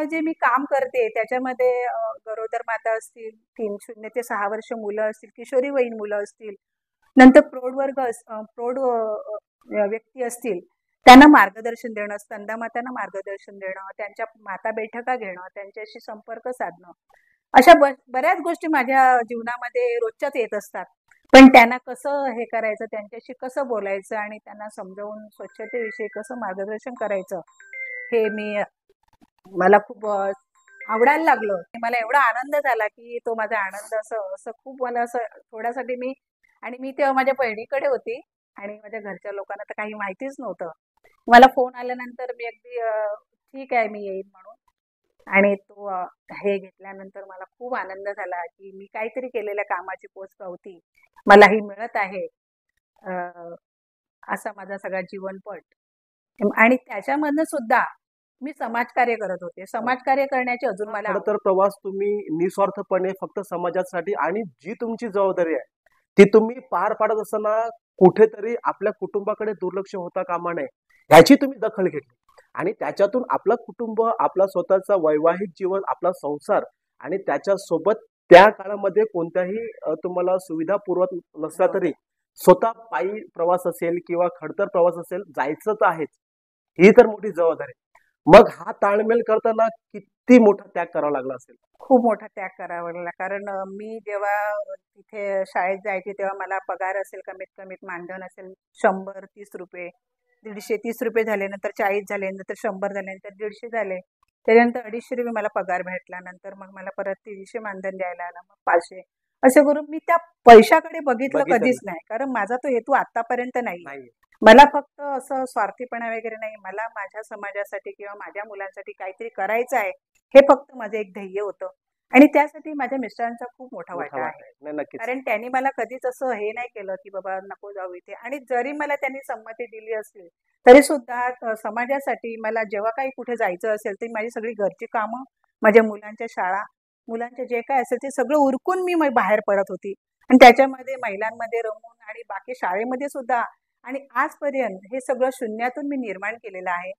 जे मी काम करते त्याच्यामध्ये गरोदर माता असतील, 0 ते 6 वर्ष मुलं असतील, किशोरीवयीन मुलं असतील, नंतर प्रौढ व्यक्ती असतील, त्यांना मार्गदर्शन देणं, स्तनदा मार्गदर्शन देणं, त्यांच्या माता बैठका घेणं, त्यांच्याशी संपर्क साधणं, अशा बऱ्याच गोष्टी माझ्या जीवनामध्ये रोजच्याच येत असतात. पण त्यांना कसं हे करायचं, त्यांच्याशी कसं बोलायचं आणि त्यांना समजावून स्वच्छतेविषयी कसं मार्गदर्शन करायचं, हे मला खूप आवडायला लागलं. मला एवढा आनंद झाला, की तो माझा आनंद असं असं खूप मला असं थोड्यासाठी मी तेव्हा माझ्या बहिणीकडे होती आणि माझ्या घरच्या लोकांना तर काही माहितीच नव्हतं. मला फोन आल्यानंतर मी अगदी ठीक आहे मी येईन म्हणून, आणि तो हे घेतल्यानंतर मला खूप आनंद झाला, की मी काहीतरी केलेल्या कामाची पोचपावती मलाही मिळत आहे. असा माझा सगळा जीवनपट. आणि त्याच्यामधनं सुद्धा मी समाजकार्य करत होते. समाजकार्य करण्याची अजून मला खरं तर प्रवास तुम्ही निस्वार्थपणे फक्त समाजासाठी आणि जी तुमची जबाबदारी आहे ती तुम्ही पार पाडत असताना कुठेतरी आपल्या कुटुंबाकडे दुर्लक्ष होता कामा नये ह्याची तुम्ही दखल घेतली आणि त्याच्यातून आपलं कुटुंब, आपला स्वतःचा वैवाहिक जीवन, आपला संसार आणि त्याच्यासोबत त्या काळामध्ये कोणत्याही तुम्हाला सुविधा पुरवत नसला तरी स्वतः पायी प्रवास असेल किंवा खडतर प्रवास असेल, जायचं तर आहेच, ही तर मोठी जबाबदारी. मग हा ताळमेळ करताना किती मोठा त्याग करावा लागला असेल? खूप मोठा त्याग करावा लागला. कारण मी जेव्हा तिथे शाळेत जायचे तेव्हा मला पगार असेल कमीत कमीत मानधन असेल 130 रुपये, 130 रुपये झाले, नंतर 40 झाले, नंतर 100 झाले, नंतर 150 झाले, त्याच्यानंतर 250 रुपये मला पगार भेटला. नंतर मग मला परत 300 मानधन द्यायला आलं, मग 500. असं करून मी त्या पैशाकडे बघितलं कधीच नाही. कारण माझा तो हेतू आतापर्यंत नाही. मला फक्त असं स्वार्थीपणा वगैरे नाही, मला माझ्या समाजासाठी किंवा माझ्या मुलांसाठी काहीतरी करायचं आहे, हे फक्त माझं एक ध्येय होतं. आणि त्यासाठी माझ्या मिस्टरांचा खूप मोठा वाटा आहे. कारण त्यांनी मला कधीच असं हे नाही केलं, की बाबा नको जाऊ इथे. आणि जरी मला त्यांनी संमती दिली असली तरी सुद्धा समाजासाठी मला जेव्हा काही कुठे जायचं असेल तर माझी सगळी घरची कामं, माझ्या मुलांच्या शाळा, मुलांचे जे काय असेल ते सगळं उरकून मी बाहेर पडत होती. आणि त्याच्यामध्ये महिलांमध्ये रमून आणि बाकी शाळेमध्ये सुद्धा, आणि आजपर्यंत हे सगळं शून्यातून मी निर्माण केलेलं आहे.